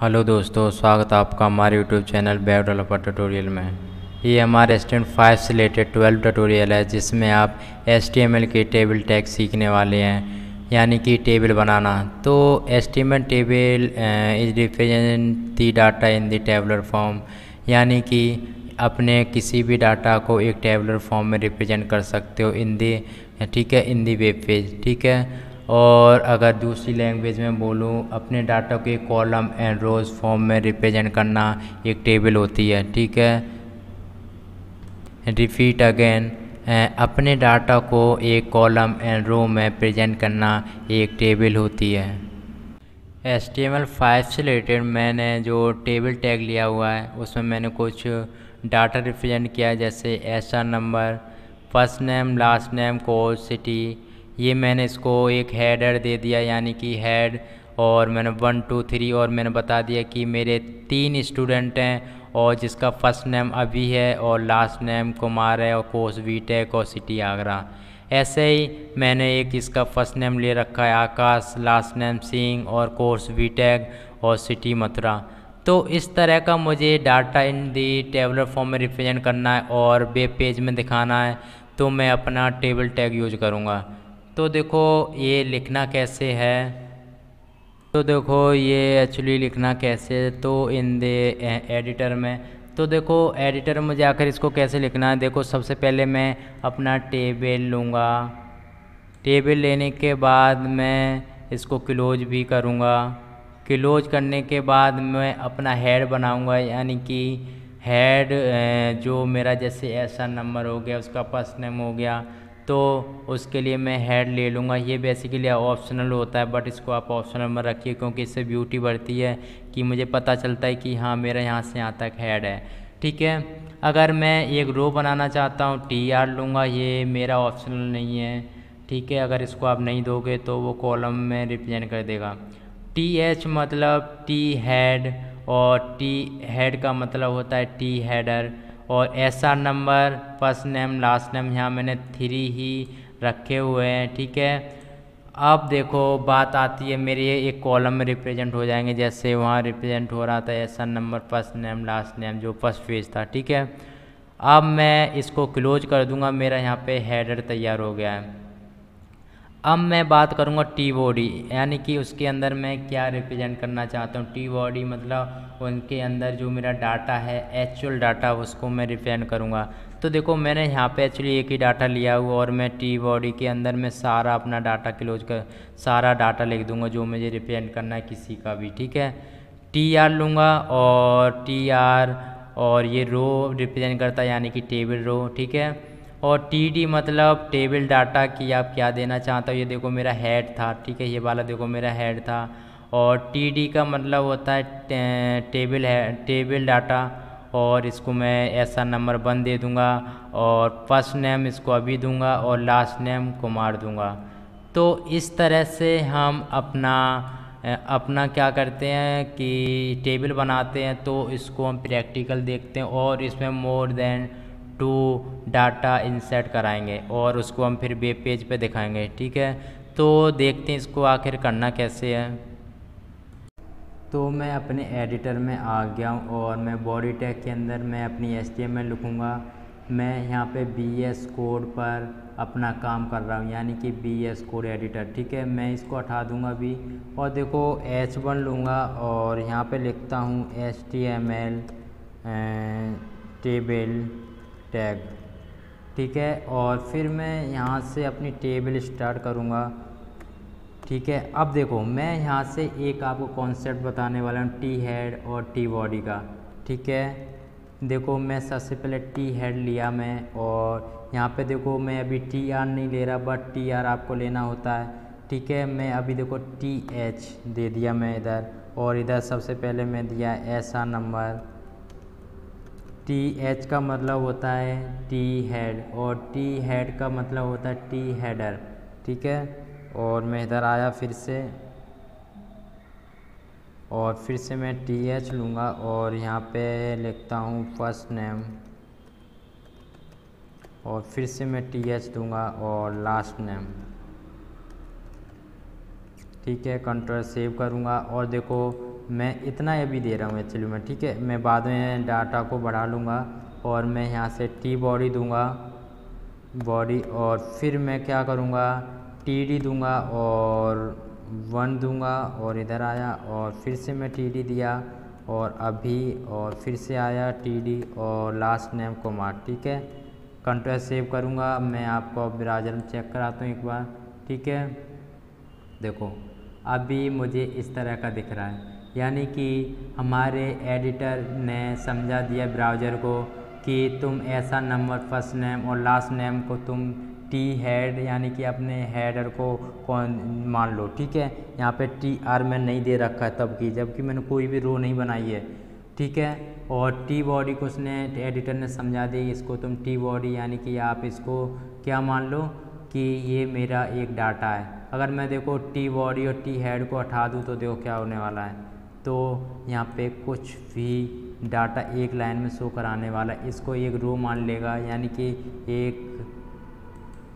Hello दोस्तों, स्वागत है आपका हमारे YouTube channel web developer tutorial में। ये हमारे स्टैंडर्ड 5 से रिलेटेड 12 ट्यूटोरियल है जिसमें आप HTML के टेबल टैग सीखने वाले हैं, यानी कि टेबल बनाना। तो HTML table is represent the data in the tabular form, यानी कि अपने किसी भी डाटा को एक टेबुलर फॉर्म में रिप्रेजेंट कर सकते हो इन दी, ठीक है, इन दी वेब पेज, ठीक है। और अगर दूसरी लैंग्वेज में बोलूँ, अपने डाटा को एक कॉलम एंड रोज़ फॉर्म में रिप्रेजेंट करना एक टेबल होती है, ठीक है। रिपीट अगेन, अपने डाटा को एक कॉलम एंड रो में प्रेजेंट करना एक टेबल होती है। HTML5 से रिलेटेड मैंने जो टेबल टैग लिया हुआ है उसमें मैंने कुछ डाटा रिप्रेजेंट किया है, जैसे SR number, first name, last name, code, city. ये मैंने इसको एक हेडर दे दिया, यानी कि हेड, और मैंने 1 2 3 और मैंने बता दिया कि मेरे 3 स्टूडेंट हैं और जिसका फर्स्ट नेम अभी है और लास्ट नेम कुमार है और कोर्स बीटेक और सिटी आगरा। ऐसे ही मैंने एक इसका फर्स्ट नेम ले रखा है आकाश, लास्ट नेम सिंह और कोर्स बीटेक और सिटी मथुरा। तो इस तरह का मुझे data in the tabular form में रिप्रेजेंट करना है और वेब पेज में दिखाना है, तो मैं अपना टेबल टैग यूज करूँगा। तो देखो ये लिखना कैसे है, तो देखो ये एक्चुअली लिखना कैसे, तो इन दे एडिटर में। तो देखो एडिटर में जाकर इसको कैसे लिखना है, देखो सबसे पहले मैं अपना टेबल लूँगा। टेबल लेने के बाद मैं इसको क्लोज भी करूँगा। क्लोज करने के बाद मैं अपना हेड बनाऊँगा, यानी कि हेड जो मेरा जैसे ऐसा नंबर हो गया, उसका फर्स्ट नेम हो गया, तो उसके लिए मैं हेड ले लूँगा। ये बेसिकली ऑप्शनल होता है, बट इसको आप ऑप्शनल में रखिए क्योंकि इससे ब्यूटी बढ़ती है कि मुझे पता चलता है कि हाँ मेरा यहाँ से यहाँ तक हेड है, ठीक है। अगर मैं एक रो बनाना चाहता हूँ, TR लूँगा, ये मेरा ऑप्शनल नहीं है, ठीक है। अगर इसको आप नहीं दोगे तो वो कॉलम में रिप्रेजेंट कर देगा। TH मतलब टी हेड, और टी हेड का मतलब होता है टी हेडर। और SR number, first name, last name, यहाँ मैंने 3 ही रखे हुए हैं, ठीक है। अब देखो बात आती है मेरे एक कॉलम में रिप्रेजेंट हो जाएंगे, जैसे वहाँ रिप्रेजेंट हो रहा था SR number, first name, last name, जो फर्स्ट पेज था, ठीक है। अब मैं इसको क्लोज कर दूंगा, मेरा यहाँ पे हेडर तैयार हो गया है। अब मैं बात करूँगा टी बॉडी, यानी कि उसके अंदर मैं क्या रिप्रेजेंट करना चाहता हूँ। टी बॉडी मतलब उनके अंदर जो मेरा डाटा है, एक्चुअल डाटा, उसको मैं रिप्रेजेंट करूँगा। तो देखो मैंने यहाँ पे एक्चुअली एक ही डाटा लिया हुआ और मैं टी बॉडी के अंदर मैं सारा अपना डाटा क्लोज कर सारा डाटा लिख दूँगा जो मुझे रिप्रेजेंट करना है किसी का भी, ठीक है। TR लूँगा और TR, और ये रो रिप्रेजेंट करता है, यानी कि टेबल रो, ठीक है। और TD मतलब टेबल डाटा की आप क्या देना चाहता हो। ये देखो मेरा हेड था, ठीक है, ये वाला देखो मेरा हेड था। और TD का मतलब होता है टेबल है, टेबल डाटा, और इसको मैं ऐसा नंबर 1 दे दूँगा और फर्स्ट नेम इसको अभी दूँगा और लास्ट नेम कुमार दूँगा। तो इस तरह से हम अपना क्या करते हैं कि टेबल बनाते हैं। तो इसको हम प्रैक्टिकल देखते हैं और इसमें मोर देन 2 डाटा इंसर्ट कराएंगे और उसको हम फिर वेब पेज पे दिखाएंगे, ठीक है। तो देखते हैं इसको आखिर करना कैसे है। तो मैं अपने एडिटर में आ गया हूँ और मैं बॉडी टैग के अंदर मैं अपनी HTML लिखूँगा। मैं यहाँ पे VS कोड पर अपना काम कर रहा हूँ, यानी कि VS कोड एडिटर, ठीक है। मैं इसको हटा दूँगा अभी और देखो H1 लूँगा और यहाँ पे लिखता हूँ HTML टेबल टैग, ठीक है। और फिर मैं यहाँ से अपनी टेबल स्टार्ट करूँगा, ठीक है। अब देखो मैं यहाँ से एक आपको कॉन्सेप्ट बताने वाला हूँ टी हेड और टी बॉडी का, ठीक है। देखो मैं सबसे पहले टी हेड लिया मैं, और यहाँ पे देखो मैं अभी TR नहीं ले रहा, बट TR आपको लेना होता है, ठीक है। मैं अभी देखो TH दे दिया मैं इधर, और इधर सबसे पहले मैं दिया SR नंबर। TH का मतलब होता है टी हेड और टी हेड का मतलब होता है टी हेडर, ठीक है। और मैं इधर आया फिर से, और फिर से मैं TH लूँगा और यहाँ पे लिखता हूँ फर्स्ट नेम, और फिर से मैं TH दूँगा और लास्ट नेम, ठीक है। कंट्रोल सेव करूँगा और देखो मैं इतना अभी दे रहा हूँ एक्चुअली में, ठीक है। मैं बाद में डाटा को बढ़ा लूँगा और मैं यहाँ से टी बॉडी दूँगा, बॉडी, और फिर मैं क्या करूँगा, टी डी दूँगा और 1 दूँगा और इधर आया और फिर से मैं टी डी दिया और अभी, और फिर से आया टी डी और लास्ट नेम कुमार, ठीक है। कंट्रोल सेव करूँगा, मैं आपको ब्राउज़र में चेक कराता हूँ एक बार, ठीक है। देखो अभी मुझे इस तरह का दिख रहा है, यानी कि हमारे एडिटर ने समझा दिया ब्राउज़र को कि तुम ऐसा नंबर फर्स्ट नेम और लास्ट नेम को तुम टी हेड यानी कि अपने हेडर को कौन मान लो, ठीक है। यहाँ पे टी आर में नहीं दे रखा है तब की, जबकि मैंने कोई भी रो नहीं बनाई है, ठीक है। और टी बॉडी को उसने एडिटर ने समझा दी, इसको तुम टी बॉडी यानी कि आप इसको क्या मान लो कि ये मेरा एक डाटा है। अगर मैं देखो टी बॉडी और टी हेड को हटा दूँ तो देखो क्या होने वाला है, तो यहाँ पे कुछ भी डाटा एक लाइन में शो कराने वाला है। इसको एक रो मान लेगा, यानी कि एक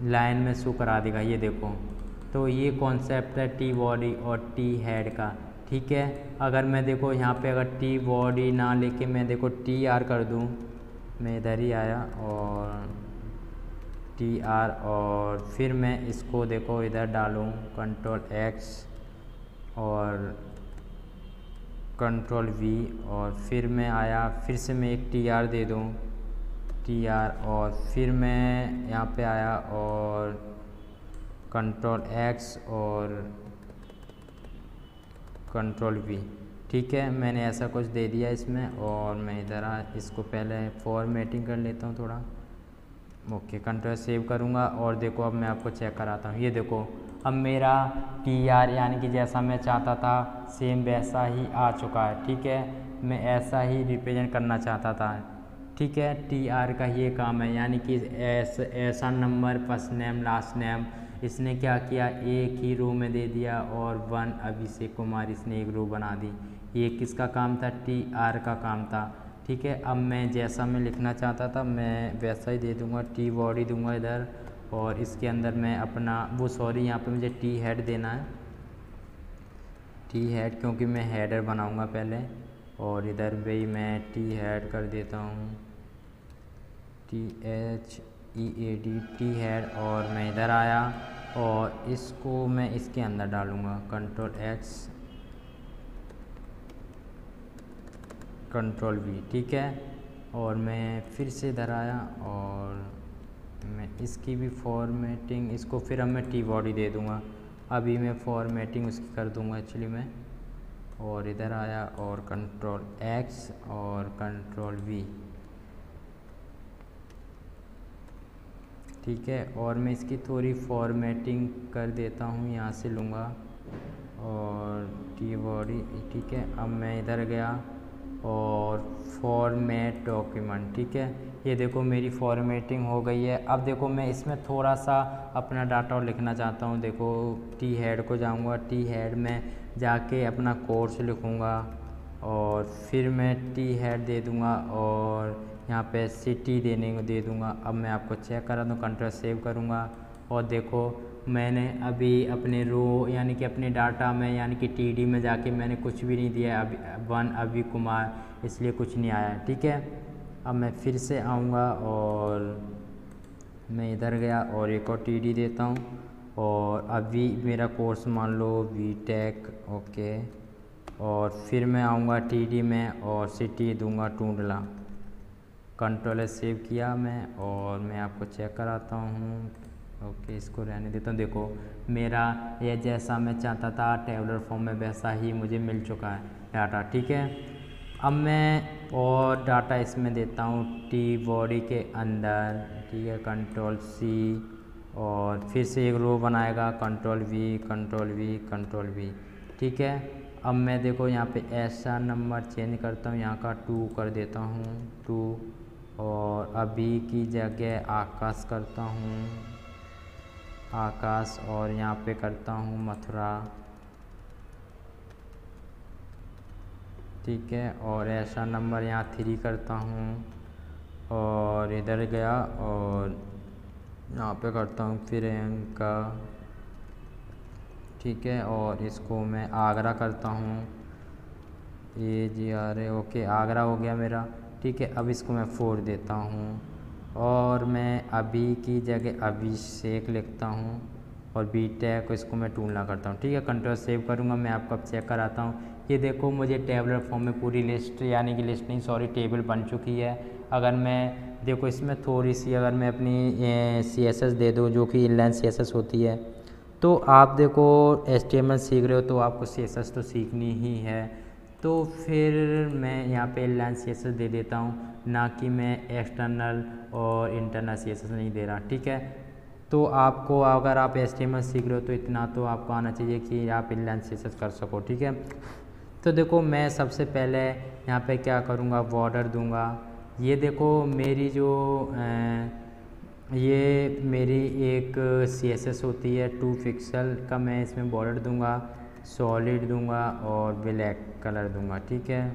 लाइन में शो करा देगा, ये देखो। तो ये कॉन्सेप्ट है टी बॉडी और टी हेड का, ठीक है। अगर मैं देखो यहाँ पे अगर टी बॉडी ना लेके मैं देखो टी आर कर दूँ, मैं इधर ही आया और टी आर, और फिर मैं इसको देखो इधर डालूँ कंट्रोल एक्स और कंट्रोल वी, और फिर मैं आया, फिर से मैं एक टी आर दे दूँ, टी आर, और फिर मैं यहाँ पे आया और कंट्रोल एक्स और कंट्रोल वी, ठीक है। मैंने ऐसा कुछ दे दिया इसमें, और मैं इधर इसको पहले फॉर्मेटिंग कर लेता हूँ थोड़ा, ओके। कंट्रोल सेव करूँगा और देखो अब मैं आपको चेक कराता हूँ, ये देखो अब मेरा टी आर यानी कि जैसा मैं चाहता था सेम वैसा ही आ चुका है, ठीक है। मैं ऐसा ही रिप्रेजेंट करना चाहता था, ठीक है। टी आर का ये काम है, यानी कि ऐसा number first name last name इसने क्या किया, एक ही रो में दे दिया, और 1 अभिषेक कुमार इसने एक रो बना दी। ये किसका काम था, टी आर का काम था, ठीक है। अब मैं जैसा मैं लिखना चाहता था मैं वैसा ही दे दूँगा, टी बॉडी दूँगा इधर, और इसके अंदर मैं अपना वो सॉरी यहाँ पे मुझे टी हेड देना है, टी हेड, क्योंकि मैं हेडर बनाऊँगा पहले, और इधर भी मैं टी हेड कर देता हूँ, THEAD टी हेड, और मैं इधर आया और इसको मैं इसके अंदर डालूँगा कंट्रोल एक्स कंट्रोल वी, ठीक है। और मैं फिर से इधर आया और मैं इसकी भी फॉर्मेटिंग, इसको फिर अब मैं टी बॉडी दे दूँगा, अभी मैं फॉर्मेटिंग उसकी कर दूँगा एक्चुअली में, और इधर आया और कंट्रोल एक्स और कंट्रोल वी, ठीक है। और मैं इसकी थोड़ी फॉर्मेटिंग कर देता हूँ, यहाँ से लूँगा और टी बॉडी, ठीक है। अब मैं इधर गया और फॉर्मेट डॉक्यूमेंट, ठीक है। ये देखो मेरी फॉर्मेटिंग हो गई है। अब देखो मैं इसमें थोड़ा सा अपना डाटा और लिखना चाहता हूँ, देखो टी हेड को जाऊँगा, टी हेड में जाके अपना कोर्स लिखूँगा और फिर मैं टी हेड दे दूँगा और यहाँ पे सिटी दे दूँगा। अब मैं आपको चेक करा दूँ, कंट्रोल सेव करूँगा और देखो मैंने अभी अपने रो यानी कि अपने डाटा में यानी कि टीडी में जाके मैंने कुछ भी नहीं दिया, अभी 1 अभी कुमार, इसलिए कुछ नहीं आया, ठीक है। अब मैं फिर से आऊँगा और मैं इधर गया और एक और टीडी देता हूँ और अभी मेरा कोर्स मान लो बीटेक, ओके। और फिर मैं आऊँगा टीडी में और सिटी दूँगा टूंडला, कंट्रोल सेव किया मैं और मैं आपको चेक कराता हूँ, ओके। इसको रहने देता हूँ। देखो मेरा ये जैसा मैं चाहता था टेबलर फॉर्म में वैसा ही मुझे मिल चुका है डाटा, ठीक है। अब मैं और डाटा इसमें देता हूँ टी बॉडी के अंदर, ठीक है। कंट्रोल सी और फिर से एक रो बनाएगा, control we control we control we, ठीक है। अब मैं देखो यहाँ पे ऐसा नंबर चेंज करता हूँ, यहाँ का 2 कर देता हूँ 2 और अभी की जगह आकाश करता हूँ आकाश और यहाँ पे करता हूँ मथुरा, ठीक है। और ऐसा नंबर यहाँ 3 करता हूँ और इधर गया और यहाँ पे करता हूँ प्रियंका, ठीक है। और इसको मैं आगरा करता हूँ AGRA, ओके, आगरा हो गया मेरा। ठीक है, अब इसको मैं 4 देता हूँ और मैं अभी की जगह अभिषेक लिखता हूँ और BTech को इसको मैं टूलना करता हूँ। ठीक है, कंट्रोल सेव करूँगा। मैं आपको अब चेक कराता हूँ। ये देखो मुझे टेबलर फॉर्म में पूरी लिस्ट, यानी कि लिस्ट नहीं सॉरी टेबल बन चुकी है। अगर मैं देखो इसमें थोड़ी सी अगर मैं अपनी CSS दे दूँ जो कि इनलाइन CSS होती है, तो आप देखो HTML सीख रहे हो तो आपको CSS तो सीखनी ही है। तो फिर मैं यहाँ पे इनलाइन CSS दे देता हूँ, ना कि मैं एक्सटर्नल और इंटरनल CSS नहीं दे रहा। ठीक है, तो आपको अगर आप HTML सीख रहे हो तो इतना तो आपको आना चाहिए कि आप इनलाइन CSS कर सको। ठीक है, तो देखो मैं सबसे पहले यहाँ पे क्या करूँगा, बॉर्डर दूंगा। ये देखो मेरी जो ये मेरी एक CSS होती है 2 पिक्सल का, मैं इसमें बॉर्डर दूंगा, सॉलिड दूंगा और ब्लैक कलर दूंगा। ठीक है,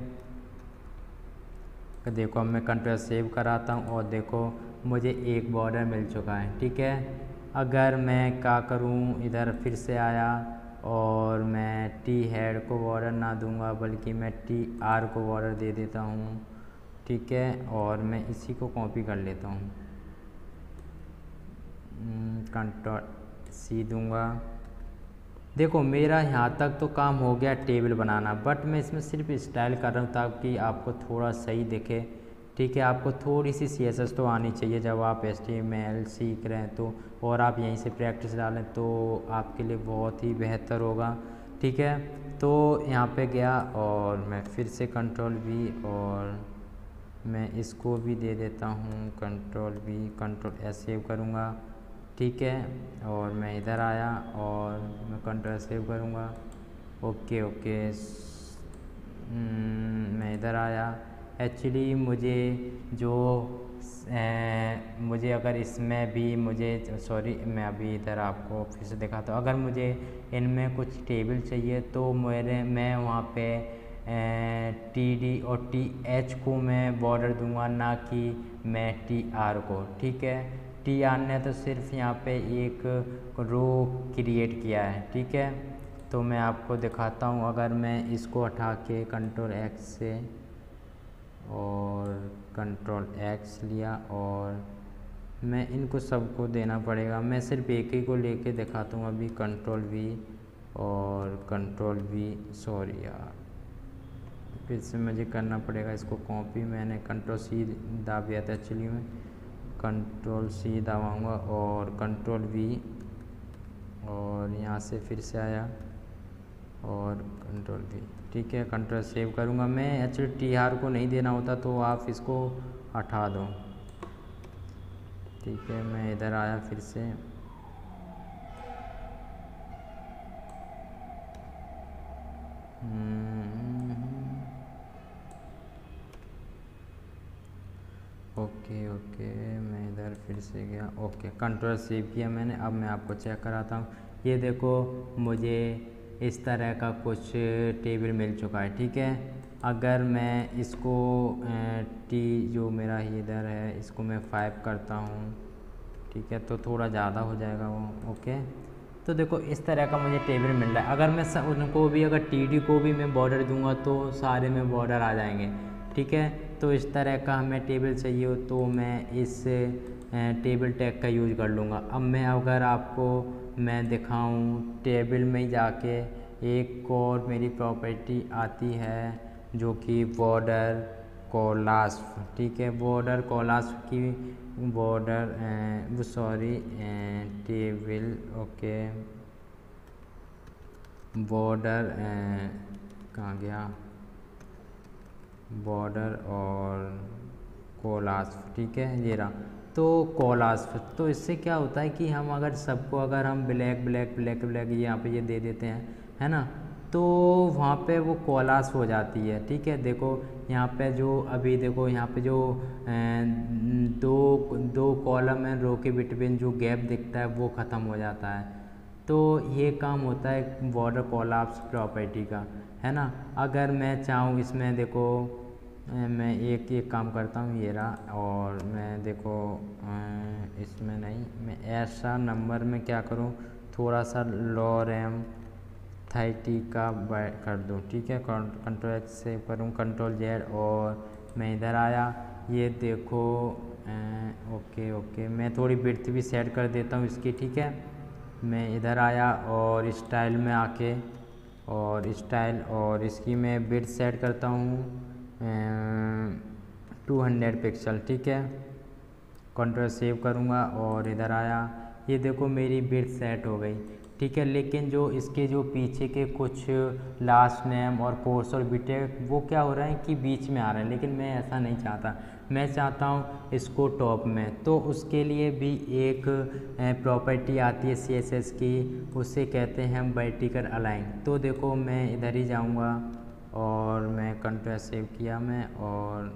तो देखो अब मैं कंट्रोल सेव कराता हूँ और देखो मुझे एक बॉर्डर मिल चुका है। ठीक है, अगर मैं क्या करूँ, इधर फिर से आया और मैं T हेड को बॉर्डर ना दूंगा बल्कि मैं TR को बॉर्डर दे देता हूँ। ठीक है, और मैं इसी को कॉपी कर लेता हूँ, कंट्रोल C दूंगा। देखो मेरा यहाँ तक तो काम हो गया टेबल बनाना, बट मैं इसमें सिर्फ स्टाइल कर रहा हूँ ताकि आपको थोड़ा सही दिखे। ठीक है, आपको थोड़ी सी CSS तो आनी चाहिए जब आप HTML सीख रहे हैं तो, और आप यहीं से प्रैक्टिस डालें तो आपके लिए बहुत ही बेहतर होगा। ठीक है, तो यहाँ पे गया और मैं फिर से कंट्रोल V और मैं इसको भी दे देता हूँ control V, control S save करूँगा। ठीक है, और मैं इधर आया और मैं कंट्रोल सेव करूँगा। ओके ओके, मैं इधर आया। एक्चुअली मुझे जो मुझे अगर इसमें भी मुझे सॉरी मैं अभी इधर आपको फिर से दिखाता हूँ। अगर मुझे इनमें कुछ टेबल चाहिए तो मैं वहाँ पे TD और TH को मैं बॉर्डर दूंगा, ना कि मैं TR को। ठीक है, TR ने तो सिर्फ यहाँ पे एक रो क्रिएट किया है। ठीक है, तो मैं आपको दिखाता हूँ। अगर मैं इसको हटा के कंट्रोल X से और कंट्रोल X लिया और मैं इनको सबको देना पड़ेगा, मैं सिर्फ एक ही को लेके दिखाता हूँ अभी। कंट्रोल V और कंट्रोल V, सॉरी यार फिर से मुझे करना पड़ेगा इसको कॉपी। मैंने कंट्रोल C दाब दिया था एक्चुअली में, कंट्रोल C दबाऊँगा और कंट्रोल V और यहाँ से फिर से आया और कंट्रोल V। ठीक है, कंट्रोल सेव करूँगा। मैं एक्चुअली TR को नहीं देना होता तो आप इसको हटा दो। ठीक है, मैं इधर आया फिर से, ओके ओके, मैं इधर फिर से गया। ओके, कंट्रोल सेव किया मैंने। अब मैं आपको चेक कराता हूँ। ये देखो मुझे इस तरह का कुछ टेबल मिल चुका है। ठीक है, अगर मैं इसको T जो मेरा इधर है इसको मैं 5 करता हूँ। ठीक है, तो थोड़ा ज़्यादा हो जाएगा वो। ओके, तो देखो इस तरह का मुझे टेबल मिल रहा है। अगर मैं उनको भी अगर TD को भी मैं बॉर्डर दूंगा तो सारे में बॉर्डर आ जाएंगे। ठीक है, तो इस तरह का हमें टेबल चाहिए हो तो मैं इस टेबल टैग का यूज कर लूँगा। अब मैं अगर आपको मैं दिखाऊं टेबल में जाके, एक और मेरी प्रॉपर्टी आती है जो कि बॉर्डर कॉलास्प। ठीक है, बॉर्डर कॉलास्प की बॉर्डर वो सॉरी टेबल, ओके, बॉर्डर कहाँ गया, बॉर्डर और कॉलास्प। ठीक है, ये रहा। तो कॉलास्प, तो इससे क्या होता है कि हम अगर सबको अगर हम ब्लैक ब्लैक ब्लैक ब्लैक यहाँ पे ये दे देते हैं, है ना, तो वहाँ पे वो कॉलास्प हो जाती है। ठीक है, देखो यहाँ पे जो अभी देखो यहाँ पे जो दो कॉलम है, रो के बिटवीन जो गैप दिखता है वो ख़त्म हो जाता है। तो ये काम होता है बॉर्डर कॉलाप्स प्रॉपर्टी का, है ना। अगर मैं चाहूँ इसमें देखो मैं एक काम करता हूँ, ये रहा, और मैं देखो इसमें नहीं, मैं ऐसा नंबर में क्या करूँ, थोड़ा सा लो रैम 30 का कर दूँ, ठीक है। कंट्रोल X से करूँ, कंट्रोल Z, और मैं इधर आया, ये देखो ओके ओके, मैं थोड़ी विड्थ भी सेट कर देता हूँ इसकी, ठीक है। मैं इधर आया और स्टाइल में आके और स्टाइल और इसकी मैं विड्थ सेट करता हूँ 200 पिक्सल, ठीक है। कंट्रोल सेव करूँगा और इधर आया, ये देखो मेरी विड्थ सेट हो गई, ठीक है। लेकिन जो इसके जो पीछे के कुछ लास्ट नेम और कोर्स और बीटेक वो क्या हो रहा है कि बीच में आ रहा है, लेकिन मैं ऐसा नहीं चाहता। मैं चाहता हूँ इसको टॉप में, तो उसके लिए भी एक प्रॉपर्टी आती है CSS की, उसे कहते हैं हम वर्टिकल अलाइन। तो देखो मैं इधर ही जाऊँगा और मैं कंट्रोल सेव किया मैं, और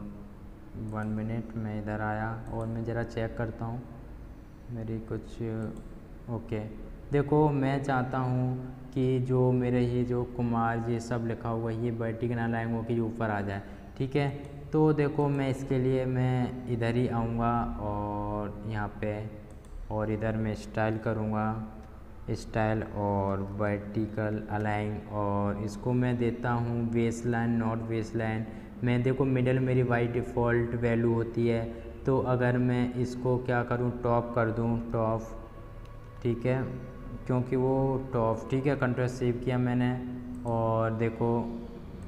1 मिनट मैं इधर आया और मैं ज़रा चेक करता हूँ मेरी कुछ ओके। देखो मैं चाहता हूँ कि जो मेरे ये जो कुमार ये सब लिखा हुआ है ये वर्टिकल अलाइन हो के ऊपर आ जाए, ठीक है। तो देखो मैं इसके लिए मैं इधर ही आऊँगा और यहाँ पे, और इधर मैं स्टाइल करूँगा, स्टाइल और वर्टिकल अलाइन, और इसको मैं देता हूँ base line not base line. मैं देखो मिडल मेरी बाई डिफ़ॉल्ट वैल्यू होती है, तो अगर मैं इसको क्या करूँ टॉप कर दूँ, टॉप, ठीक है, क्योंकि वो टॉप, ठीक है। कंट्रोल सेव किया मैंने और देखो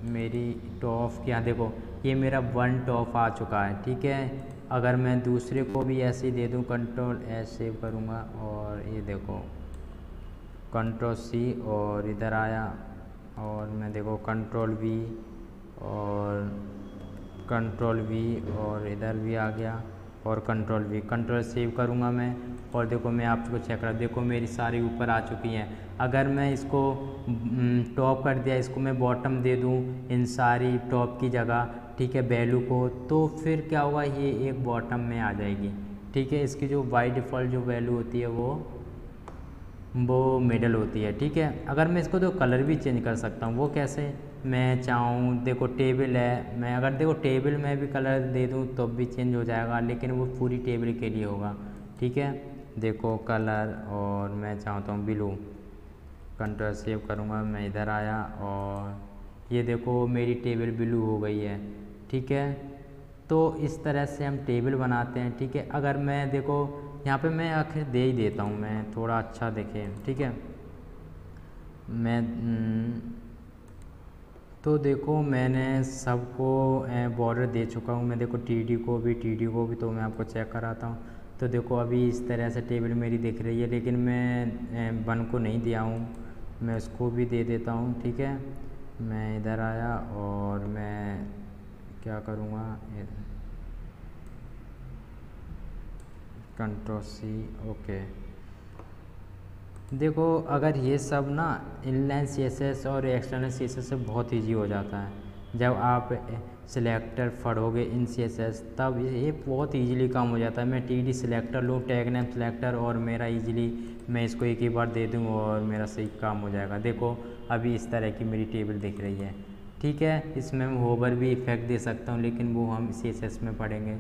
मेरी टॉप क्या, देखो ये मेरा 1 टॉप आ चुका है, ठीक है। अगर मैं दूसरे को भी ऐसे ही दे दूँ, कंट्रोल S सेव करूँगा और ये देखो कंट्रोल C और इधर आया और मैं देखो कंट्रोल V और कंट्रोल V और इधर भी आ गया और कंट्रोल V, कंट्रोल सेव करूँगा मैं और देखो मैं आपको चेक करा, देखो मेरी सारी ऊपर आ चुकी हैं। अगर मैं इसको टॉप कर दिया, इसको मैं बॉटम दे दूँ इन सारी टॉप की जगह, ठीक है, वैल्यू को, तो फिर क्या होगा ये एक बॉटम में आ जाएगी, ठीक है। इसकी जो बाई डिफ़ॉल्ट जो वैल्यू होती है वो मिडल होती है, ठीक है। अगर मैं इसको तो कलर भी चेंज कर सकता हूँ, वो कैसे, मैं चाहूँ, देखो टेबल है, मैं अगर देखो टेबल में भी कलर दे दूँ तो भी चेंज हो जाएगा, लेकिन वो पूरी टेबल के लिए होगा, ठीक है। देखो कलर और मैं चाहता हूँ ब्लू, कंट्रोल सेव करूँगा, मैं इधर आया और ये देखो मेरी टेबल ब्लू हो गई है, ठीक है। तो इस तरह से हम टेबल बनाते हैं, ठीक है। अगर मैं देखो यहाँ पे मैं आखिर दे ही देता हूँ, मैं थोड़ा अच्छा देखे, ठीक है। मैं तो देखो मैंने सबको बॉर्डर दे चुका हूँ, मैं देखो टीडी को भी, तो मैं आपको चेक कराता हूँ। तो देखो अभी इस तरह से टेबल मेरी दिख रही है, लेकिन मैं 1 को नहीं दिया हूँ, मैं उसको भी दे देता हूँ, ठीक है। मैं इधर आया और मैं क्या करूँगा, कंट्रोल C, ओके। देखो अगर ये सब ना इनलाइन CSS और एक्सटर्नल CSS से बहुत ईजी हो जाता है। जब आप सिलेक्टर पढ़ोगे इन CSS तब ये बहुत ईजीली काम हो जाता है। मैं TD सिलेक्टर लूँ, टैग नेम सिलेक्टर, और मेरा ईजिली मैं इसको एक ही बार दे दूँ और मेरा सही काम हो जाएगा। देखो अभी इस तरह की मेरी टेबल दिख रही है, ठीक है। इसमें मैं होवर भी इफेक्ट दे सकता हूँ, लेकिन वो हम CSS में पढ़ेंगे।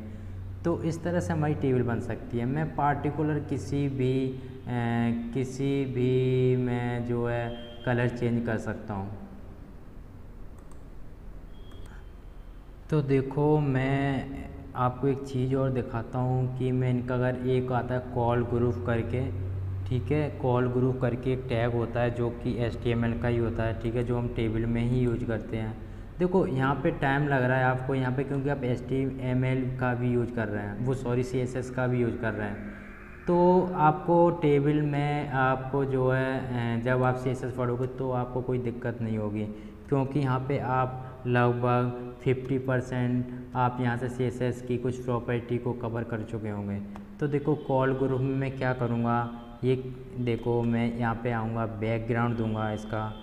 तो इस तरह से हमारी टेबल बन सकती है। मैं पार्टिकुलर किसी भी मैं जो है कलर चेंज कर सकता हूँ। तो देखो मैं आपको एक चीज़ और दिखाता हूँ कि मैं इनका अगर एक आता है कॉल ग्रुप करके, ठीक है, कॉल ग्रुप करके एक टैग होता है जो कि HTML का ही होता है, ठीक है, जो हम टेबल में ही यूज करते हैं। देखो यहाँ पे टाइम लग रहा है आपको यहाँ पे, क्योंकि आप HTML का भी यूज कर रहे हैं, वो सॉरी CSS का भी यूज कर रहे हैं। तो आपको टेबल में आपको जो है जब आप CSS पढ़ोगे तो आपको कोई दिक्कत नहीं होगी, क्योंकि यहाँ पे आप लगभग 50% आप यहाँ से CSS की कुछ प्रॉपर्टी को कवर कर चुके होंगे। तो देखो कॉल ग्रुप में मैं क्या करूँगा, ये देखो मैं यहाँ पे आऊँगा, बैकग्राउंड दूँगा इसका,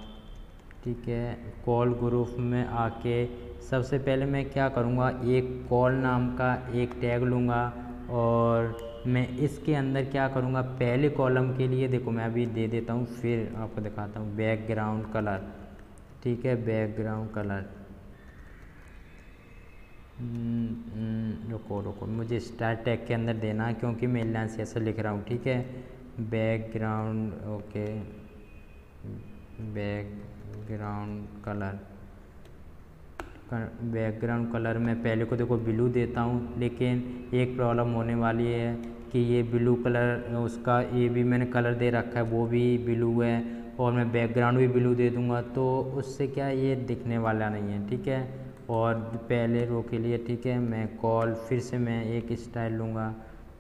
ठीक है। कॉल ग्रुप में आके सबसे पहले मैं क्या करूँगा, एक कॉल नाम का एक टैग लूँगा और मैं इसके अंदर क्या करूँगा, पहले कॉलम के लिए देखो मैं अभी दे देता हूँ, फिर आपको दिखाता हूँ बैकग्राउंड कलर, ठीक है, बैकग्राउंड कलर। रुको मुझे स्टार टैग के अंदर देना है, क्योंकि मैं लाइन से ऐसा लिख रहा हूँ, ठीक है। बैकग्राउंड, ओके, बैकग्राउंड कलर में पहले को देखो ब्लू देता हूँ, लेकिन एक प्रॉब्लम होने वाली है कि ये ब्लू कलर उसका ये भी मैंने कलर दे रखा है वो भी ब्लू है, और मैं बैकग्राउंड भी ब्लू दे दूँगा तो उससे क्या ये दिखने वाला नहीं है। ठीक है, और पहले रो के लिए ठीक है मैं कॉल फिर से मैं एक स्टाइल लूँगा।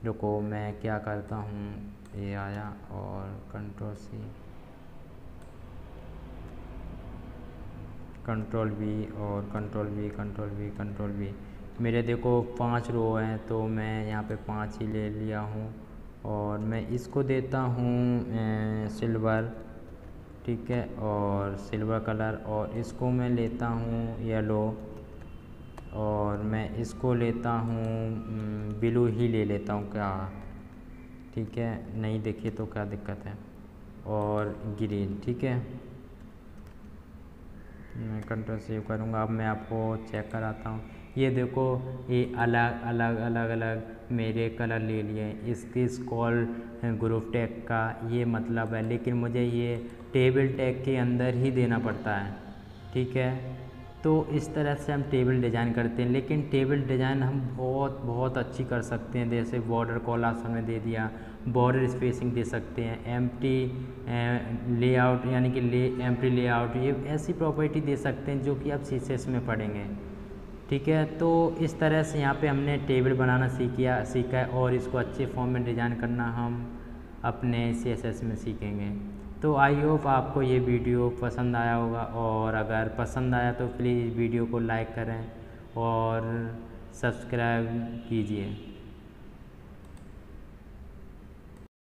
देखो मैं क्या करता हूँ, ये आया और कंट्रोल V और कंट्रोल V। मेरे देखो 5 रो हैं तो मैं यहाँ पे 5 ही ले लिया हूँ, और मैं इसको देता हूँ सिल्वर। ठीक है, और सिल्वर कलर, और इसको मैं लेता हूँ येलो, और मैं इसको लेता हूँ ब्लू ही ले लेता हूँ क्या। ठीक है, नहीं देखिए तो क्या दिक्कत है, और ग्रीन। ठीक है, मैं कंट्रोल सेव करूँगा। अब मैं आपको चेक कराता हूँ, ये देखो ये अलग मेरे कलर ले लिए। इसकी स्कॉल ग्रुप टैग का ये मतलब है, लेकिन मुझे ये टेबल टैग के अंदर ही देना पड़ता है। ठीक है, तो इस तरह से हम टेबल डिज़ाइन करते हैं, लेकिन टेबल डिज़ाइन हम बहुत अच्छी कर सकते हैं। जैसे बॉर्डर कॉलम्स हमने दे दिया, बॉर्डर स्पेसिंग दे सकते हैं, एम्प्टी लेआउट यानी कि एम्प्टी लेआउट, ये ऐसी प्रॉपर्टी दे सकते हैं जो कि आप CSS में पढ़ेंगे। ठीक है, तो इस तरह से यहाँ पे हमने टेबल बनाना सीखा है, और इसको अच्छे फॉर्म में डिज़ाइन करना हम अपने CSS में सीखेंगे। तो आई होप आपको ये वीडियो पसंद आया होगा, और अगर पसंद आया तो प्लीज़ वीडियो को लाइक करें और सब्सक्राइब कीजिए।